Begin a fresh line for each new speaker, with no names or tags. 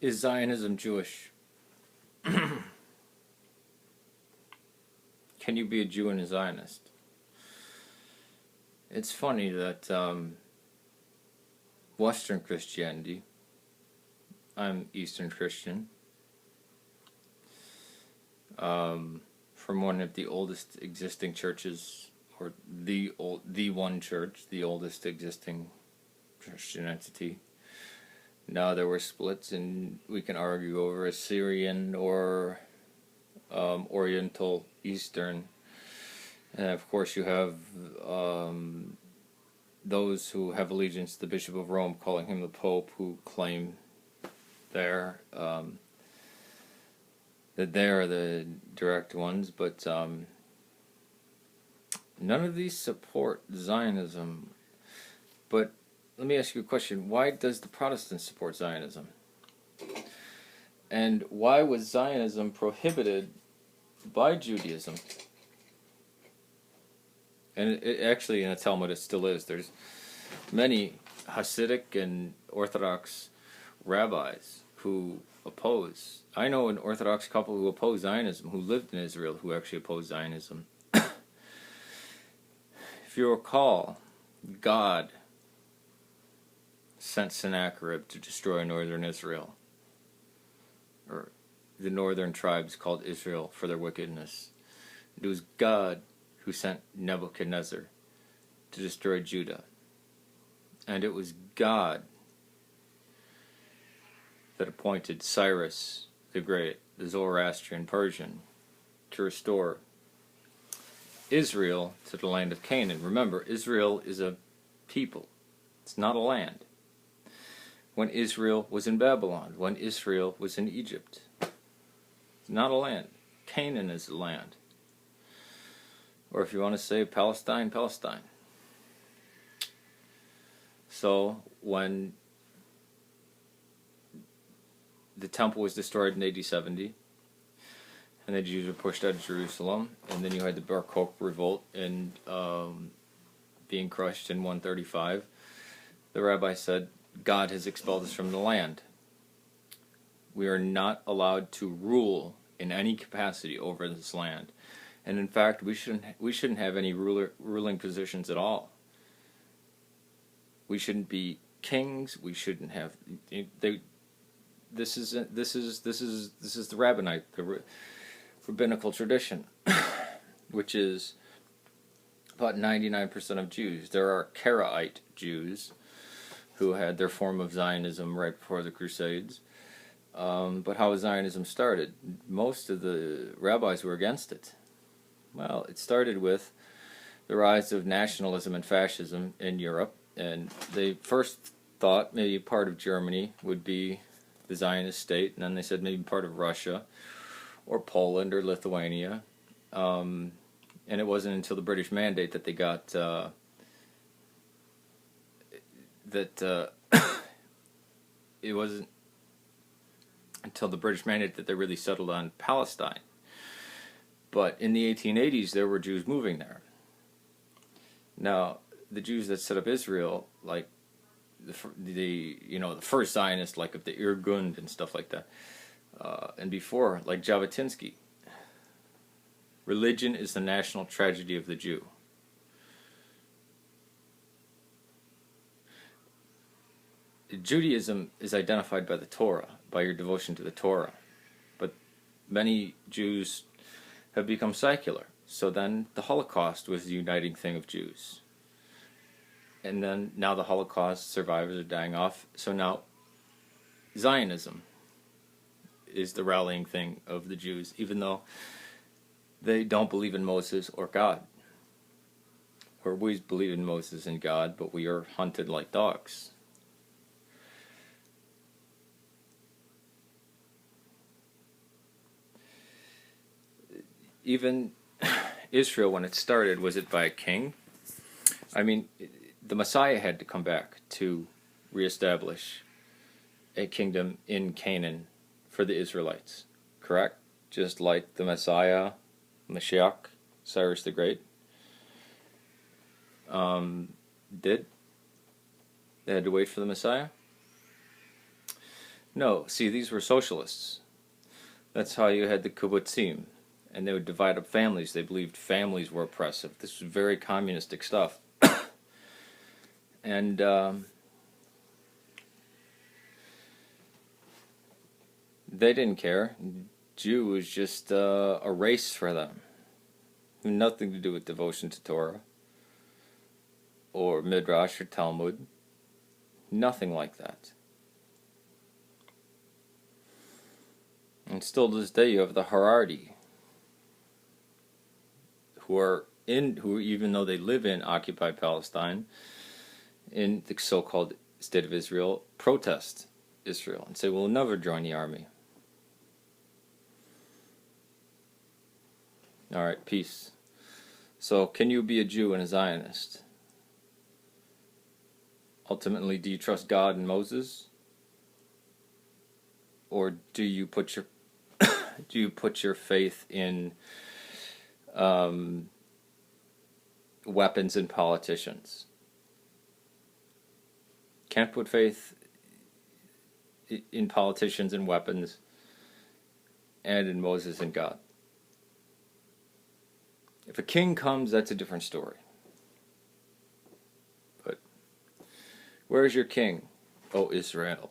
Is Zionism Jewish? Can you be a Jew and a Zionist? It's funny that Western Christianity, I'm Eastern Christian, from one of the oldest existing churches, or the one church, the oldest existing Christian entity. Now there were splits, and we can argue over Assyrian or Oriental, Eastern, and of course you have those who have allegiance to the Bishop of Rome, calling him the Pope, who claim that they are the direct ones, but none of these support Zionism. But let me ask you a question. Why does the Protestants support Zionism? And why was Zionism prohibited by Judaism? And it actually, in the Talmud, it still is. There's many Hasidic and Orthodox rabbis who oppose. I know an Orthodox couple who oppose Zionism, who lived in Israel, who actually opposed Zionism. If you recall, God sent Sennacherib to destroy northern Israel, or the northern tribes called Israel, for their wickedness. It was God who sent Nebuchadnezzar to destroy Judah. And it was God that appointed Cyrus the Great, the Zoroastrian Persian, to restore Israel to the land of Canaan. Remember, Israel is a people. It's not a land. When Israel was in Babylon, when Israel was in Egypt, it's not a land. Canaan is the land. Or if you want to say Palestine, Palestine. So when the temple was destroyed in AD 70, and the Jews were pushed out of Jerusalem, and then you had the Bar Kokhba revolt and being crushed in 135, the rabbi said, God has expelled us from the land. We are not allowed to rule in any capacity over this land. And in fact, we shouldn't have any ruling positions at all. We shouldn't be kings. We shouldn't have. This is the rabbinite, the rabbinical tradition, which is about 99% of Jews. There are Karaite Jews who had their form of Zionism right before the Crusades. But how Zionism started? Most of the rabbis were against it. Well, it started with the rise of nationalism and fascism in Europe, and they first thought maybe part of Germany would be the Zionist state, and then they said maybe part of Russia, or Poland, or Lithuania, and it wasn't until the British Mandate that they got it wasn't until the British Mandate that they really settled on Palestine. But in the 1880s, there were Jews moving there. Now, the Jews that set up Israel, like the first Zionists, like of the Irgun and stuff like that, and before, like Jabotinsky, religion is the national tragedy of the Jew. Judaism is identified by the Torah, by your devotion to the Torah. But many Jews have become secular. So then the Holocaust was the uniting thing of Jews. And then now the Holocaust survivors are dying off. So now Zionism is the rallying thing of the Jews, even though they don't believe in Moses or God. Or we believe in Moses and God, but we are hunted like dogs. Even Israel, when it started, was it by a king? I mean, the Messiah had to come back to reestablish a kingdom in Canaan for the Israelites, correct? Just like the Messiah, Mashiach, Cyrus the Great, did. They had to wait for the Messiah. No, see, these were socialists. That's how you had the kibbutzim. And they would divide up families. They believed families were oppressive. This was very communistic stuff. And they didn't care. Jew was just a race for them. Nothing to do with devotion to Torah or Midrash or Talmud. Nothing like that. And still to this day you have the Haredi, who even though they live in occupied Palestine, in the so-called State of Israel, protest Israel and say, we'll never join the army. Alright, peace. So, can you be a Jew and a Zionist? Ultimately, do you trust God and Moses? Or do you put your faith in weapons and politicians? Can't put faith in politicians and weapons and in Moses and God. If a king comes, that's a different story. But where is your king, O Israel?